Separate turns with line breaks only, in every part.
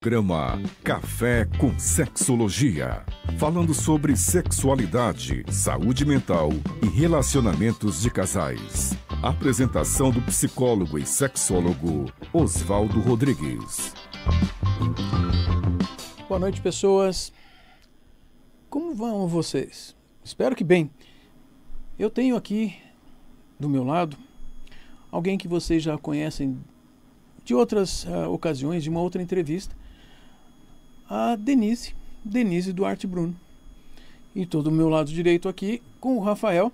Programa Café com Sexologia. Falando sobre sexualidade, saúde mental e relacionamentos de casais. Apresentação do psicólogo e sexólogo Oswaldo Rodrigues.
Boa noite, pessoas. Como vão vocês? Espero que bem. Eu tenho aqui do meu lado alguém que vocês já conhecem de outras ocasiões, de uma outra entrevista, a Denise Duarte Bruno. E estou do meu lado direito aqui com o Rafael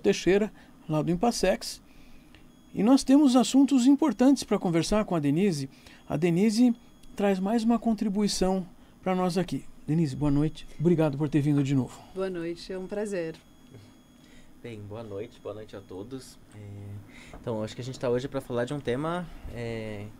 Teixeira, lá do Impassex. E nós temos assuntos importantes para conversar com a Denise. A Denise traz mais uma contribuição para nós aqui. Denise, boa noite. Obrigado por ter vindo de novo.
Boa noite, é um prazer.
Bem, boa noite a todos. Então, acho que a gente está hoje para falar de um tema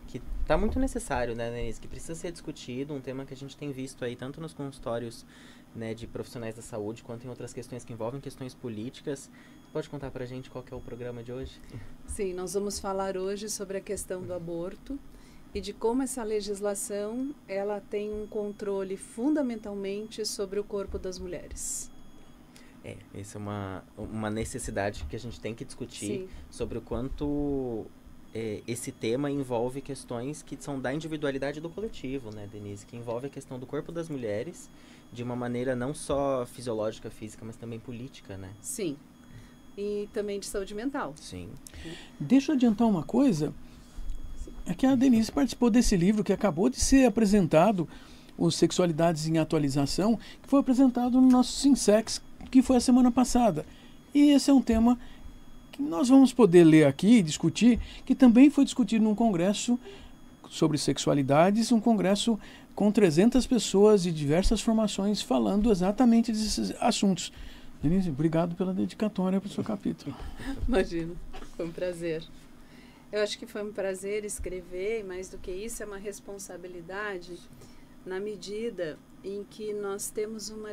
que está muito necessário, né, Denise? Que precisa ser discutido, um tema que a gente tem visto aí tanto nos consultórios, né, de profissionais da saúde, quanto em outras questões que envolvem questões políticas. Você pode contar para a gente qual que é o programa de hoje?
Sim, nós vamos falar hoje sobre a questão do aborto e de como essa legislação ela tem um controle fundamentalmente sobre o corpo das mulheres.
Essa é uma necessidade que a gente tem que discutir. Sim. Sobre o quanto esse tema envolve questões que são da individualidade do coletivo, né, Denise? Que envolve a questão do corpo das mulheres de uma maneira não só fisiológica, física, mas também política, né?
Sim. E também de saúde mental.
Sim.
Deixa eu adiantar uma coisa. É que a Denise participou desse livro que acabou de ser apresentado, o Sexualidades em Atualização, que foi apresentado no nosso Sinsex, que foi a semana passada. E esse é um tema que nós vamos poder ler aqui e discutir, que também foi discutido num congresso sobre sexualidades, um congresso com 300 pessoas de diversas formações falando exatamente desses assuntos. Denise, obrigado pela dedicatória para o seu capítulo.
Imagina, foi um prazer. Eu acho que foi um prazer escrever, e mais do que isso, é uma responsabilidade na medida em que nós temos uma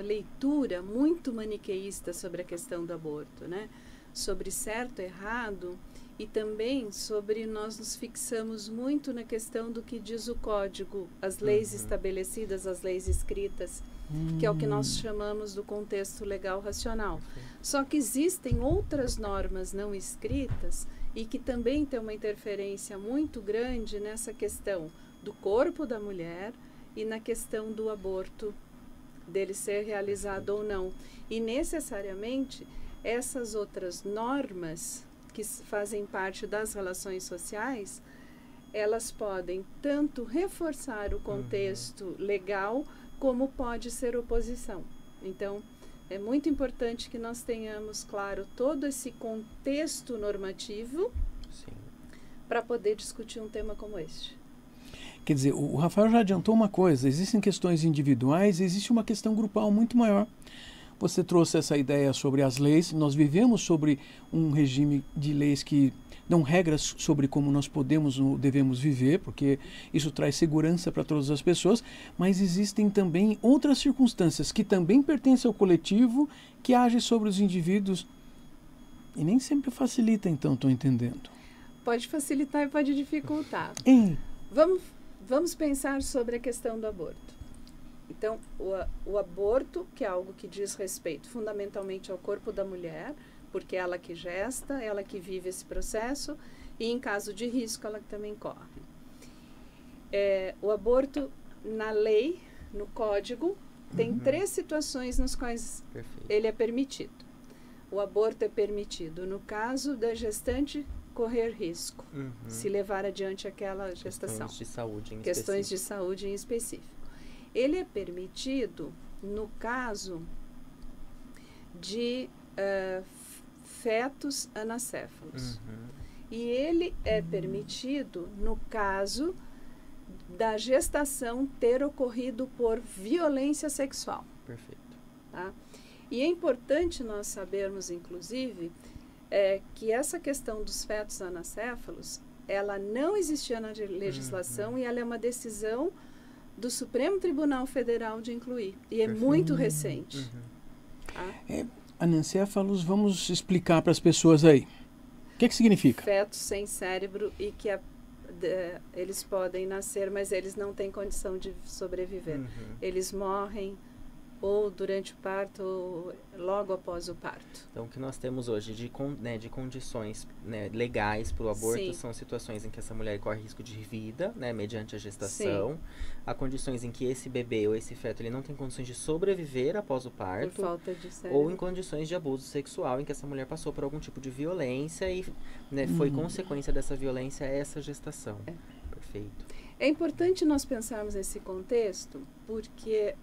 leitura muito maniqueísta sobre a questão do aborto, né? Sobre certo e errado, e também sobre nós nos fixamos muito na questão do que diz o código, as leis estabelecidas, as leis escritas, que é o que nós chamamos do contexto legal racional. Só que existem outras normas não escritas e que também têm uma interferência muito grande nessa questão do corpo da mulher e na questão do aborto, dele ser realizado ou não. E necessariamente essas outras normas que fazem parte das relações sociais, elas podem tanto reforçar o contexto legal como pode ser oposição. Então, é muito importante que nós tenhamos claro todo esse contexto normativo para poder discutir um tema como este.
Quer dizer, o Rafael já adiantou uma coisa, existem questões individuais, existe uma questão grupal muito maior. Você trouxe essa ideia sobre as leis, nós vivemos sobre um regime de leis que dão regras sobre como nós podemos ou devemos viver, porque isso traz segurança para todas as pessoas, mas existem também outras circunstâncias que também pertencem ao coletivo, que agem sobre os indivíduos e nem sempre facilita, então, estou entendendo.
Pode facilitar e pode dificultar. Vamos pensar sobre a questão do aborto. Então, o aborto, que é algo que diz respeito fundamentalmente ao corpo da mulher, porque é ela que gesta, ela que vive esse processo, e em caso de risco, ela também corre. O aborto, na lei, no código, tem 3 situações nas quais ele é permitido. O aborto é permitido no caso da gestante correr risco, se levar adiante aquela gestação. Questões de saúde em específico. Ele é permitido no caso de fetos anacéfalos. E ele é permitido no caso da gestação ter ocorrido por violência sexual.
Perfeito.
Tá? E é importante nós sabermos, inclusive, que essa questão dos fetos anacéfalos, ela não existia na legislação e ela é uma decisão do Supremo Tribunal Federal de incluir. E é muito recente. Tá?
Anencéfalos, vamos explicar para as pessoas aí. O que significa?
Fetos sem cérebro e que eles podem nascer, mas eles não têm condição de sobreviver. Eles morrem ou durante o parto, ou logo após o parto.
Então, o que nós temos hoje de condições, né, legais para o aborto
Sim.
são situações em que essa mulher corre risco de vida, né, mediante a gestação. Sim. Há condições em que esse bebê ou esse feto ele não tem condições de sobreviver após o parto.
Por falta de cérebro.
Ou em condições de abuso sexual, em que essa mulher passou por algum tipo de violência e, né, foi consequência dessa violência essa gestação. Perfeito.
É importante nós pensarmos nesse contexto, porque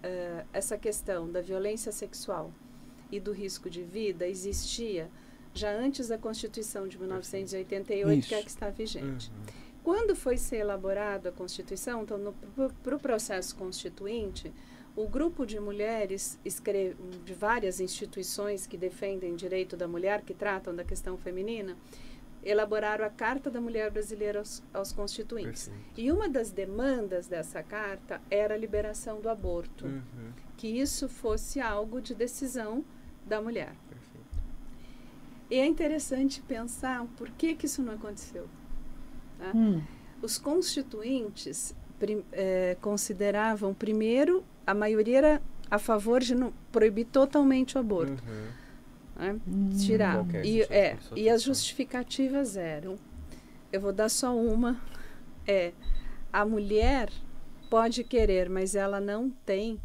essa questão da violência sexual e do risco de vida existia já antes da Constituição de 1988,
Isso.
que é a que está vigente. Quando foi ser elaborada a Constituição, então, para o processo constituinte, o grupo de mulheres de várias instituições que defendem o direito da mulher, que tratam da questão feminina, elaboraram a Carta da Mulher Brasileira aos Constituintes.
Perfeito.
E uma das demandas dessa carta era a liberação do aborto, que isso fosse algo de decisão da mulher.
Perfeito.
E é interessante pensar por que isso não aconteceu. Tá? Os constituintes consideravam, primeiro, a maioria era a favor de não proibir totalmente o aborto. Né? Tirar. E as justificativas eram, eu vou dar só uma, a mulher pode querer, mas ela não tem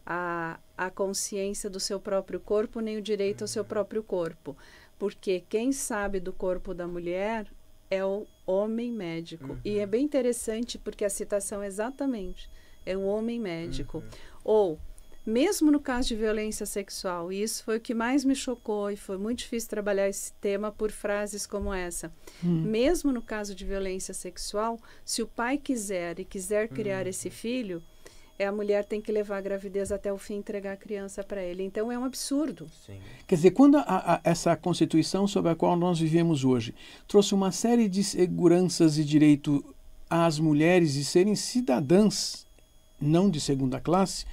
a consciência do seu próprio corpo, nem o direito ao seu próprio corpo. Porque quem sabe do corpo da mulher é o homem médico. E é bem interessante porque a citação exatamente é um homem médico. Ou mesmo no caso de violência sexual, e isso foi o que mais me chocou e foi muito difícil trabalhar esse tema por frases como essa. Mesmo no caso de violência sexual, se o pai quiser e quiser criar esse filho, a mulher tem que levar a gravidez até o fim e entregar a criança para ele. Então é um absurdo.
Sim.
Quer dizer, quando essa Constituição sobre a qual nós vivemos hoje trouxe uma série de seguranças e direito às mulheres de serem cidadãs, não de segunda classe,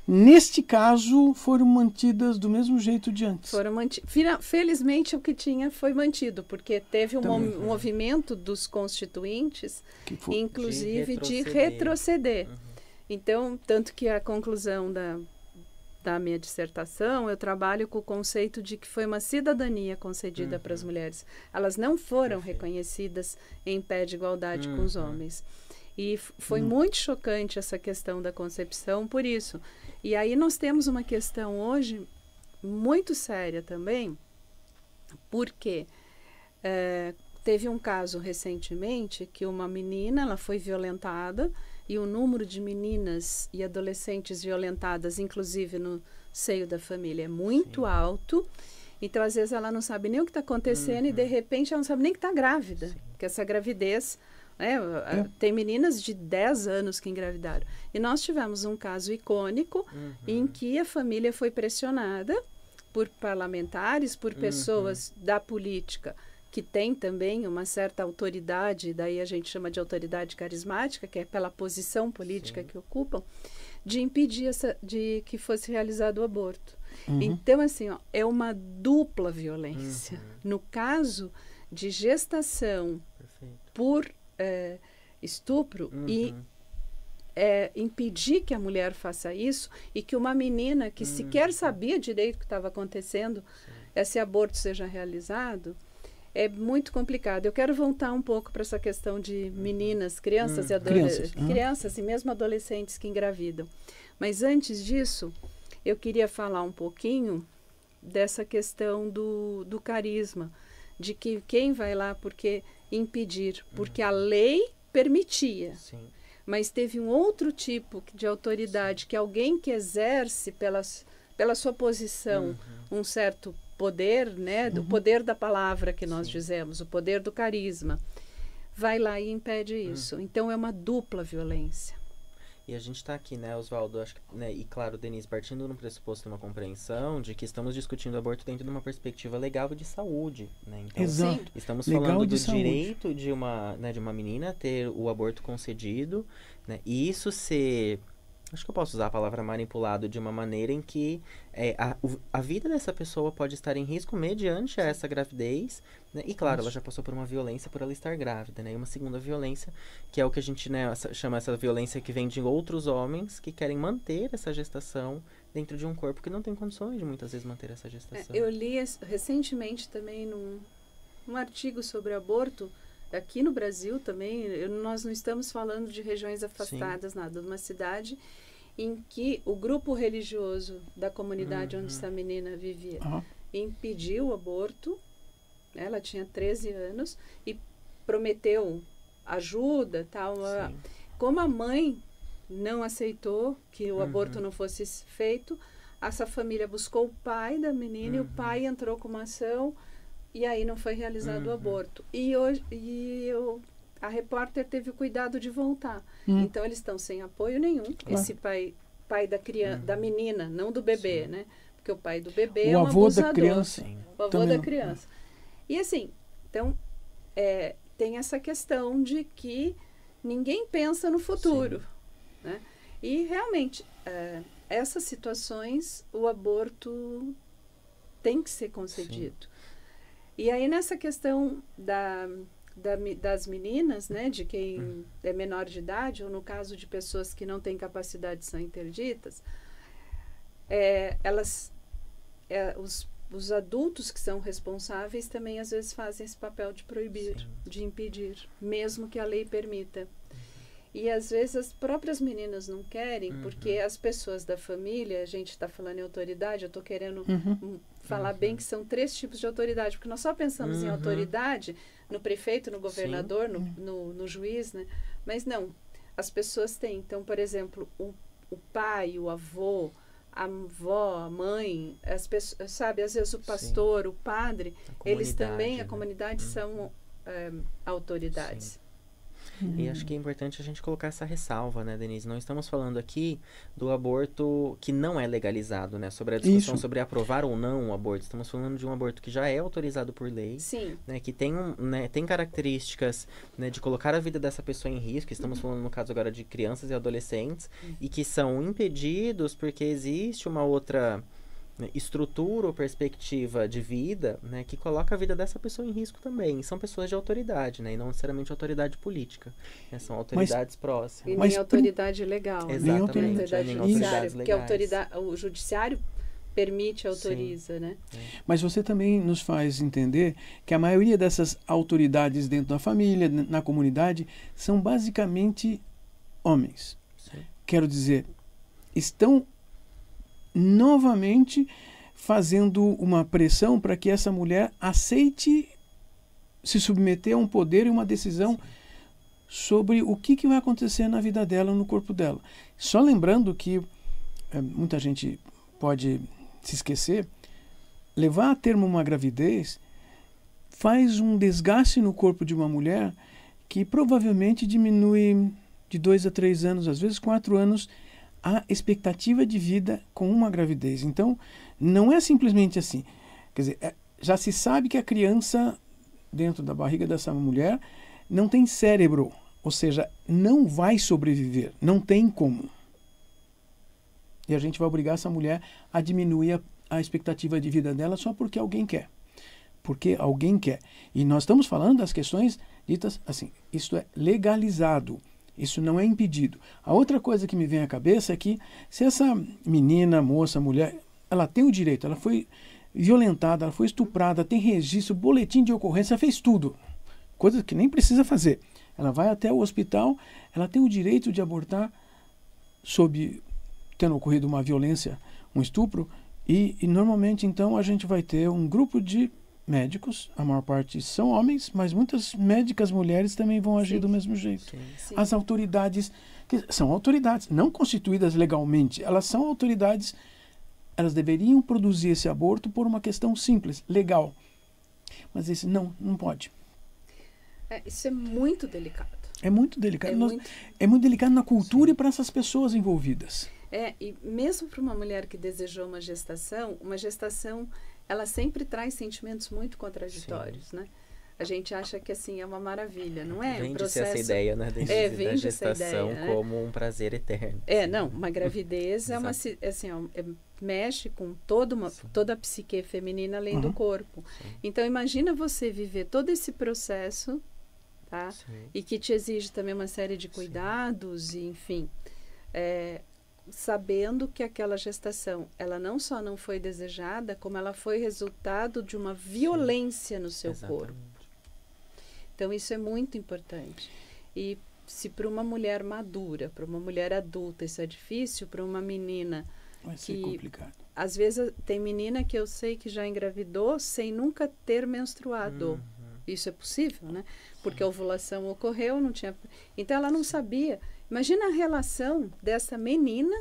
neste caso, foram mantidas do mesmo jeito de antes.
Felizmente, o que tinha foi mantido, porque teve um movimento dos constituintes, inclusive, de retroceder. Então, tanto que a conclusão da minha dissertação, eu trabalho com o conceito de que foi uma cidadania concedida para as mulheres. Elas não foram reconhecidas em pé de igualdade com os homens. E foi muito chocante essa questão da concepção por isso. E aí nós temos uma questão hoje muito séria também, porque teve um caso recentemente que uma menina ela foi violentada e o número de meninas e adolescentes violentadas, inclusive no seio da família, é muito alto. Então, às vezes, ela não sabe nem o que está acontecendo e, de repente, ela não sabe nem que está grávida. Porque essa gravidez... Tem meninas de 10 anos que engravidaram. E nós tivemos um caso icônico em que a família foi pressionada por parlamentares, por pessoas da política que tem também uma certa autoridade, daí a gente chama de autoridade carismática, que é pela posição política que ocupam, de impedir de que fosse realizado o aborto. Então, assim, é uma dupla violência. No caso de gestação por estupro e impedir que a mulher faça isso e que uma menina que sequer sabia direito o que estava acontecendo, esse aborto seja realizado, é muito complicado. Eu quero voltar um pouco para essa questão de meninas, crianças e crianças e mesmo adolescentes que engravidam. Mas antes disso, eu queria falar um pouquinho dessa questão do carisma, de que quem vai lá porque impedir, porque a lei permitia.
Sim.
Mas teve um outro tipo de autoridade, que alguém que exerce pela sua posição um certo poder, né, do poder da palavra que nós dizemos, o poder do carisma, vai lá e impede isso. Então é uma dupla violência.
E a gente está aqui, né, Oswaldo, acho que, né, e claro, Denise, partindo no pressuposto de uma compreensão de que estamos discutindo o aborto dentro de uma perspectiva legal e de saúde, né? Então,
Exato.
Estamos
Legal
falando
de
do
saúde.
direito de uma menina ter o aborto concedido, né? E isso ser acho que eu posso usar a palavra manipulado de uma maneira em que a vida dessa pessoa pode estar em risco mediante essa gravidez, né? E claro, ela já passou por uma violência por ela estar grávida, né? E uma segunda violência, que é o que a gente, né, chama essa violência que vem de outros homens que querem manter essa gestação dentro de um corpo que não tem condições de muitas vezes manter essa gestação.
Eu li recentemente também num artigo sobre aborto, aqui no Brasil também, nós não estamos falando de regiões afastadas, nada, de uma cidade em que o grupo religioso da comunidade onde essa menina vivia impediu o aborto. Ela tinha 13 anos e prometeu ajuda, tal. Como a mãe não aceitou que o aborto não fosse feito, essa família buscou o pai da menina e o pai entrou com uma ação e aí não foi realizado o aborto. E a repórter teve o cuidado de voltar. Então eles estão sem apoio nenhum. Esse pai da criança, da menina, não do bebê, né? Porque o pai do bebê é um abusador.
Da criança.
O avô da criança. E assim, então tem essa questão de que ninguém pensa no futuro, né? E realmente essas situações o aborto tem que ser concedido. E aí nessa questão das meninas, né, de quem é menor de idade, ou no caso de pessoas que não têm capacidade são interditas, os adultos que são responsáveis também às vezes fazem esse papel de proibir, de impedir, mesmo que a lei permita. E às vezes as próprias meninas não querem, porque as pessoas da família, a gente está falando em autoridade, eu estou querendo falar bem que são 3 tipos de autoridade, porque nós só pensamos em autoridade no prefeito, no governador, no juiz, né? Mas não, as pessoas têm. Então, por exemplo, o pai, o avô, a avó, a mãe, as pessoas, sabe, às vezes o pastor, o padre, eles também, a comunidade, são autoridades.
E acho que é importante a gente colocar essa ressalva, né, Denise? Não estamos falando aqui do aborto que não é legalizado, né? Sobre a discussão sobre aprovar ou não o aborto. Estamos falando de um aborto que já é autorizado por lei, né? Que tem, tem características, né, de colocar a vida dessa pessoa em risco. Estamos falando, no caso agora, de crianças e adolescentes, e que são impedidos porque existe uma outra estrutura ou perspectiva de vida, né, que coloca a vida dessa pessoa em risco também. São pessoas de autoridade, né, e não necessariamente autoridade política, né, são autoridades próximas.
E nem autoridade legal.
Exatamente.
Nem autoridade judiciária, porque
legais.
o judiciário permite, autoriza, né?
Mas você também nos faz entender que a maioria dessas autoridades dentro da família, na comunidade, são basicamente homens. Quero dizer, estão novamente fazendo uma pressão para que essa mulher aceite se submeter a um poder e uma decisão sobre o que vai acontecer na vida dela, no corpo dela. Só lembrando que muita gente pode se esquecer, levar a termo uma gravidez faz um desgaste no corpo de uma mulher que provavelmente diminui de 2 a 3 anos, às vezes 4 anos, a expectativa de vida com uma gravidez. Então, não é simplesmente assim. Quer dizer, já se sabe que a criança dentro da barriga dessa mulher não tem cérebro, ou seja, não vai sobreviver, não tem como. E a gente vai obrigar essa mulher a diminuir a expectativa de vida dela só porque alguém quer. Porque alguém quer. E nós estamos falando das questões ditas assim, isso é legalizado. Isso não é impedido. A outra coisa que me vem à cabeça é que se essa menina, moça, mulher, ela tem o direito, ela foi violentada, ela foi estuprada, tem registro, boletim de ocorrência, fez tudo. Coisa que nem precisa fazer. Ela vai até o hospital, ela tem o direito de abortar sob tendo ocorrido uma violência, um estupro, e normalmente então a gente vai ter um grupo de médicos, a maior parte são homens, mas muitas médicas mulheres também vão agir do mesmo jeito. As autoridades, que são autoridades não constituídas legalmente, elas são autoridades, elas deveriam produzir esse aborto por uma questão simples, legal. Mas esse não pode.
Isso é muito delicado.
É muito delicado. É muito delicado na cultura e para essas pessoas envolvidas.
E mesmo para uma mulher que desejou uma gestação ela sempre traz sentimentos muito contraditórios, né? a gente acha que assim é uma maravilha, não é?
Vende-se essa ideia, né, da gestação como um prazer eterno.
Não, uma gravidez é uma, assim, mexe com toda a psique feminina além do corpo. Sim. Então imagina você viver todo esse processo, tá? Sim. E que te exige também uma série de cuidados, e, enfim, sabendo que aquela gestação, ela não só não foi desejada, como ela foi resultado de uma violência no seu corpo. Então isso é muito importante. E se para uma mulher madura, para uma mulher adulta isso é difícil, para uma menina
vai ser complicado.
Às vezes tem menina que eu sei que já engravidou sem nunca ter menstruado. Isso é possível, né? Porque a ovulação ocorreu, não tinha... Então ela não sabia. Imagina a relação dessa menina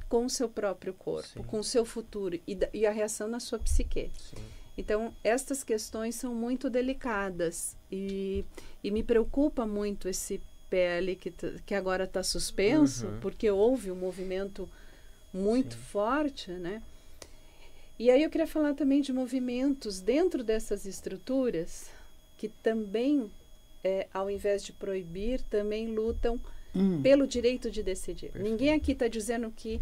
com o seu próprio corpo, com o seu futuro e a reação na sua psique. Sim. Então, estas questões são muito delicadas e me preocupa muito esse PL que agora está suspenso, porque houve um movimento muito forte, né? E aí eu queria falar também de movimentos dentro dessas estruturas que também, ao invés de proibir, também lutam pelo direito de decidir. Perfeito. Ninguém aqui está dizendo que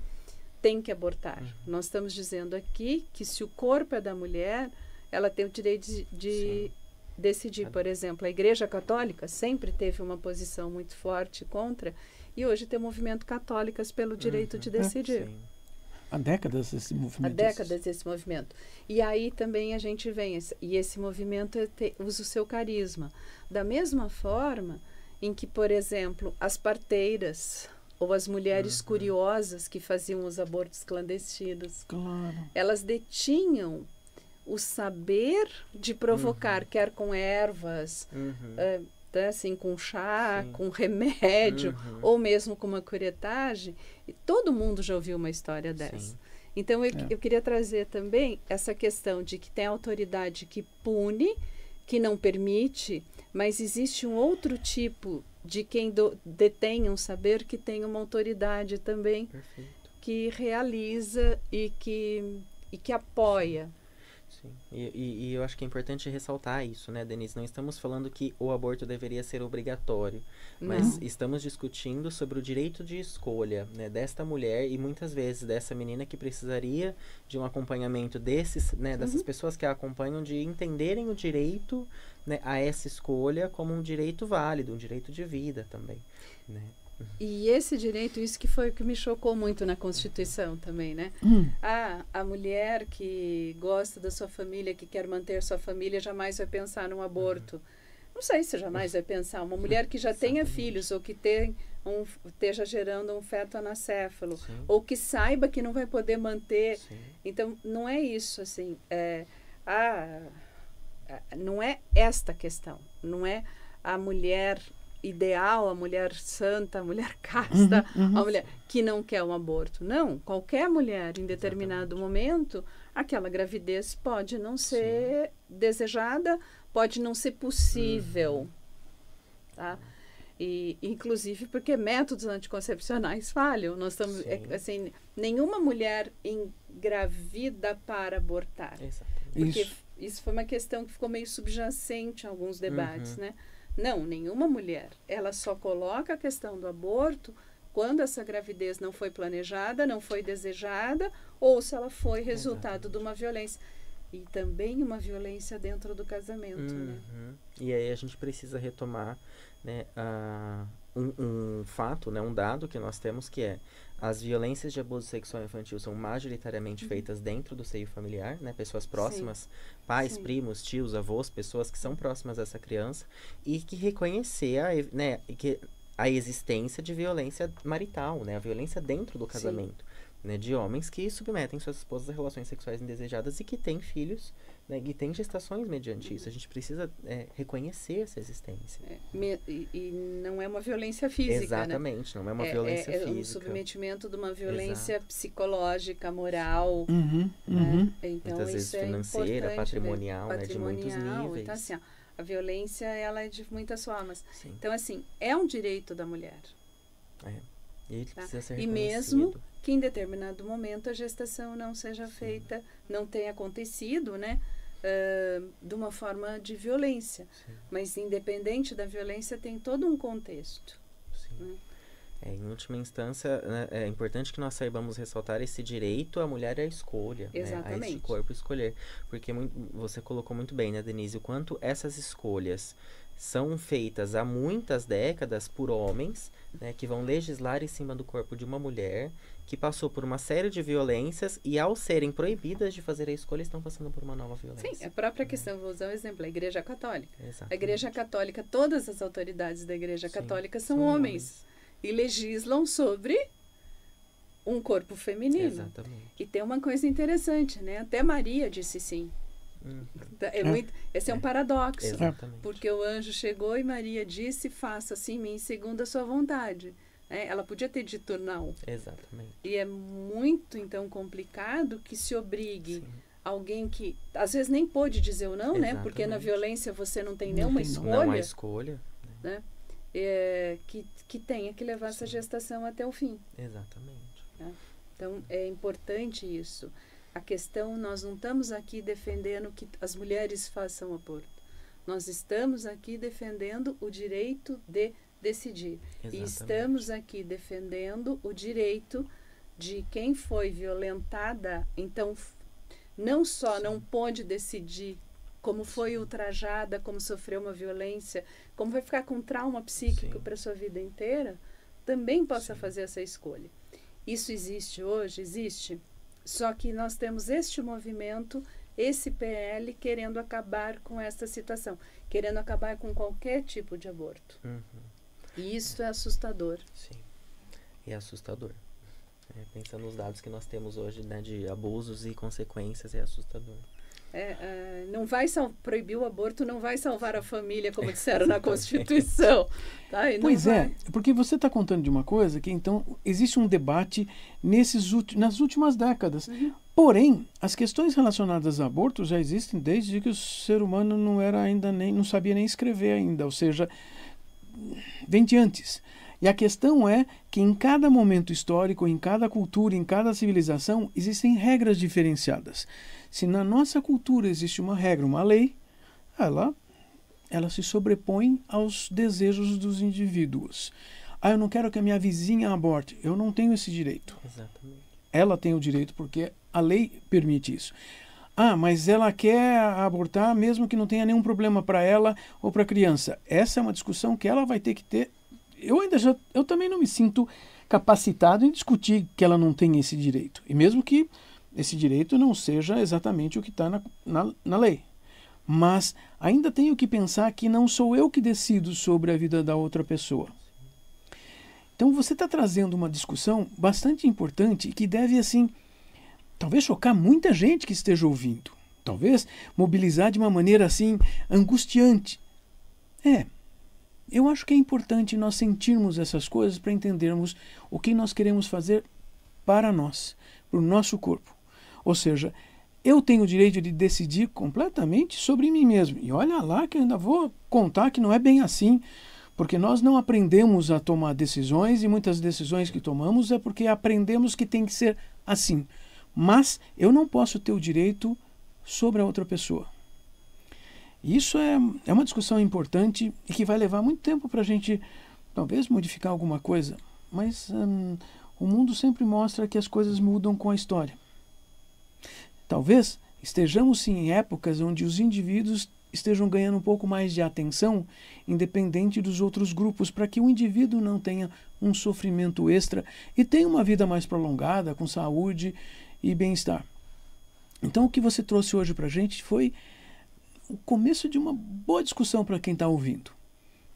tem que abortar. Nós estamos dizendo aqui que se o corpo é da mulher, ela tem o direito de decidir. Por exemplo, a Igreja Católica sempre teve uma posição muito forte contra, e hoje tem o movimento Católicas pelo direito de decidir.
Há décadas esse movimento.
Há décadas esse movimento. E aí também a gente vem, e esse movimento usa o seu carisma. Da mesma forma em que, por exemplo, as parteiras ou as mulheres curiosas que faziam os abortos clandestinos, elas detinham o saber de provocar, quer com ervas, assim, com chá, com remédio, ou mesmo com uma curetagem. E todo mundo já ouviu uma história dessa. Então, eu queria trazer também essa questão de que tem autoridade que pune, que não permite, mas existe um outro tipo de quem detém um saber que tem uma autoridade também, que realiza e que apoia.
Sim. E eu acho que é importante ressaltar isso, né, Denise? Não estamos falando que o aborto deveria ser obrigatório, mas estamos discutindo sobre o direito de escolha, né, desta mulher e muitas vezes dessa menina que precisaria de um acompanhamento dessas pessoas que a acompanham, de entenderem o direito, né, a essa escolha como um direito válido, um direito de vida também, né?
E esse direito, isso que foi o que me chocou muito na Constituição também, né? A mulher que gosta da sua família, que quer manter sua família, jamais vai pensar num aborto. Não sei se jamais vai pensar. Uma mulher que já tenha filhos ou que esteja gerando um feto anacéfalo, ou que saiba que não vai poder manter. Então, não é isso, assim. Não é esta questão. Não é a mulher ideal, a mulher santa, a mulher casta, a mulher que não quer um aborto. Não, qualquer mulher em determinado momento, aquela gravidez pode não ser desejada, pode não ser possível, tá? E inclusive porque métodos anticoncepcionais falham. Nós estamos assim, nenhuma mulher engravida para abortar. Porque isso foi uma questão que ficou meio subjacente em alguns debates, né? Não, nenhuma mulher. Ela só coloca a questão do aborto quando essa gravidez não foi planejada, não foi desejada, ou se ela foi resultado de uma violência. E também uma violência dentro do casamento, né?
E aí a gente precisa retomar, né, um fato, né, um dado que nós temos, que é: as violências de abuso sexual infantil são majoritariamente feitas dentro do seio familiar, né? Pessoas próximas, pais, primos, tios, avós, pessoas que são próximas a essa criança, e que reconhecer a existência de violência marital, né? A violência dentro do casamento, né? De homens que submetem suas esposas a relações sexuais indesejadas e que têm filhos, né? E têm gestações mediante isso. A gente precisa reconhecer essa existência.
E não é uma violência física,
exatamente, né? Não é uma violência física. É um
submetimento de uma violência psicológica, moral. Então,
muitas vezes financeira, patrimonial, né? De muitos níveis.
Então, assim, a violência, ela é de muitas formas. Então, assim, é um direito da mulher.
E ele precisa ser
reconhecido. E mesmo que em determinado momento a gestação não seja feita, não tenha acontecido, né? de uma forma de violência.
Sim.
Mas independente da violência, tem todo um contexto.
Sim.
Né?
Em última instância, né, é importante que nós saibamos ressaltar esse direito à mulher à escolha, né, a
Exatamente.
este corpo escolher. Porque você colocou muito bem, né, Denise, o quanto essas escolhas são feitas há muitas décadas por homens, né, que vão legislar em cima do corpo de uma mulher que passou por uma série de violências e, ao serem proibidas de fazer a escolha, estão passando por uma nova violência.
Sim, a própria questão, vou usar um exemplo, a Igreja Católica.
Exatamente.
A Igreja Católica, todas as autoridades da Igreja
Sim,
Católica são homens. E legislam sobre um corpo feminino.
Exatamente.
E tem uma coisa interessante, né? Até Maria disse sim. Esse é um paradoxo.
Exatamente.
Porque o anjo chegou e Maria disse, faça-se em mim segundo a sua vontade. Ela podia ter dito não.
Exatamente.
E é muito, então, complicado que se obrigue
Sim.
alguém que, às vezes, nem pôde dizer o não, né? Porque na
Exatamente.
violência você não tem
Não
nenhuma
tem não.
escolha.
Não há escolha.
Né? Que tenha que levar essa gestação até o fim.
Exatamente.
Então, é importante isso. A questão, nós não estamos aqui defendendo que as mulheres façam aborto. Nós estamos aqui defendendo o direito de decidir.
Exatamente.
E estamos aqui defendendo o direito de quem foi violentada, então, não só
Sim.
não pôde decidir como foi ultrajada, como sofreu uma violência, como vai ficar com trauma psíquico para a sua vida inteira, também possa
Sim.
fazer essa escolha. Isso existe hoje? Existe. Só que nós temos este movimento, esse PL, querendo acabar com esta situação, querendo acabar com qualquer tipo de aborto.
Uhum.
E isso é assustador.
Sim. E é assustador. Pensando nos dados que nós temos hoje, né, de abusos e consequências, é assustador.
Não vai proibir o aborto, não vai salvar a família, como disseram na Constituição. Tá?
Pois é, porque você está contando de uma coisa que, então, existe um debate nas últimas décadas.
Uhum.
Porém, as questões relacionadas a aborto já existem desde que o ser humano não sabia nem escrever ainda, ou seja, vem de antes. E a questão é que em cada momento histórico, em cada cultura, em cada civilização, existem regras diferenciadas. Se na nossa cultura existe uma regra, uma lei, ela se sobrepõe aos desejos dos indivíduos. Eu não quero que a minha vizinha aborte. Eu não tenho esse direito.
Exatamente.
Ela tem o direito porque a lei permite isso. Mas ela quer abortar mesmo que não tenha nenhum problema para ela ou para a criança. Essa é uma discussão que ela vai ter que ter. Eu também não me sinto capacitado em discutir que ela não tem esse direito. E mesmo que esse direito não seja exatamente o que está na lei. Mas ainda tenho que pensar que não sou eu que decido sobre a vida da outra pessoa. Então você está trazendo uma discussão bastante importante que deve, assim, talvez chocar muita gente que esteja ouvindo. Talvez mobilizar de uma maneira, assim, angustiante. Eu acho que é importante nós sentirmos essas coisas para entendermos o que nós queremos fazer para nós, para o nosso corpo. Ou seja, eu tenho o direito de decidir completamente sobre mim mesmo. E olha lá que eu ainda vou contar que não é bem assim, porque nós não aprendemos a tomar decisões e muitas decisões que tomamos é porque aprendemos que tem que ser assim. Mas eu não posso ter o direito sobre a outra pessoa. Isso é uma discussão importante e que vai levar muito tempo para a gente, talvez, modificar alguma coisa. Mas o mundo sempre mostra que as coisas mudam com a história. Talvez estejamos, sim, em épocas onde os indivíduos estejam ganhando um pouco mais de atenção, independente dos outros grupos, para que o indivíduo não tenha um sofrimento extra e tenha uma vida mais prolongada, com saúde e bem-estar. Então, o que você trouxe hoje para a gente foi o começo de uma boa discussão para quem está ouvindo.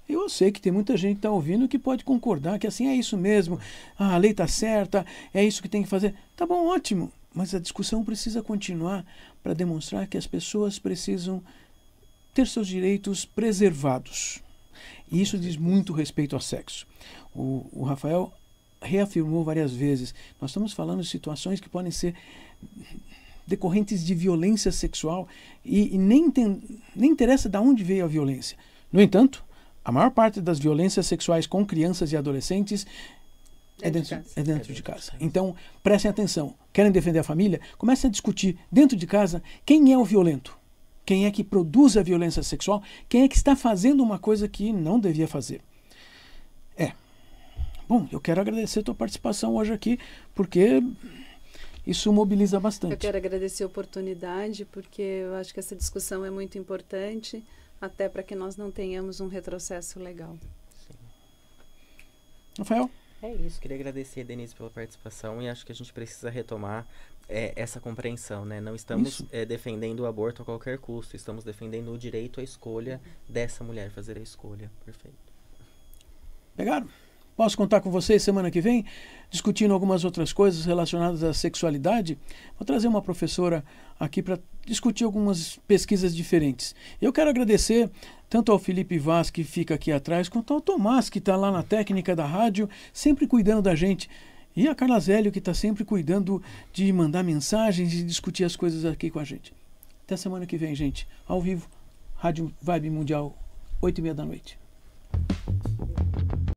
Eu sei que tem muita gente que está ouvindo que pode concordar que assim é isso mesmo, a lei está certa, é isso que tem que fazer. Tá bom, ótimo, mas a discussão precisa continuar para demonstrar que as pessoas precisam ter seus direitos preservados. E isso diz muito respeito ao sexo. O Rafael reafirmou várias vezes, nós estamos falando de situações que podem ser decorrentes de violência sexual e nem interessa de onde veio a violência. No entanto, a maior parte das violências sexuais com crianças e adolescentes é dentro de casa. Então, prestem atenção. Querem defender a família? Comecem a discutir dentro de casa quem é o violento. quem é que produz a violência sexual, quem é que está fazendo uma coisa que não devia fazer. Bom, eu quero agradecer a tua participação hoje aqui, porque isso mobiliza bastante.
Eu quero agradecer a oportunidade, porque eu acho que essa discussão é muito importante, até para que nós não tenhamos um retrocesso legal.
Sim.
Rafael?
É isso, queria agradecer, Denise, pela participação e acho que a gente precisa retomar essa compreensão, né? Não estamos defendendo o aborto a qualquer custo, estamos defendendo o direito à escolha dessa mulher fazer a escolha. Perfeito.
Pegaram? Posso contar com vocês semana que vem, discutindo algumas outras coisas relacionadas à sexualidade? Vou trazer uma professora aqui para discutir algumas pesquisas diferentes. Eu quero agradecer tanto ao Felipe Vaz, que fica aqui atrás, quanto ao Tomás, que está lá na técnica da rádio, sempre cuidando da gente. E a Carla Zélio, que está sempre cuidando de mandar mensagens e discutir as coisas aqui com a gente. Até semana que vem, gente. Ao vivo, Rádio Vibe Mundial, 20h30.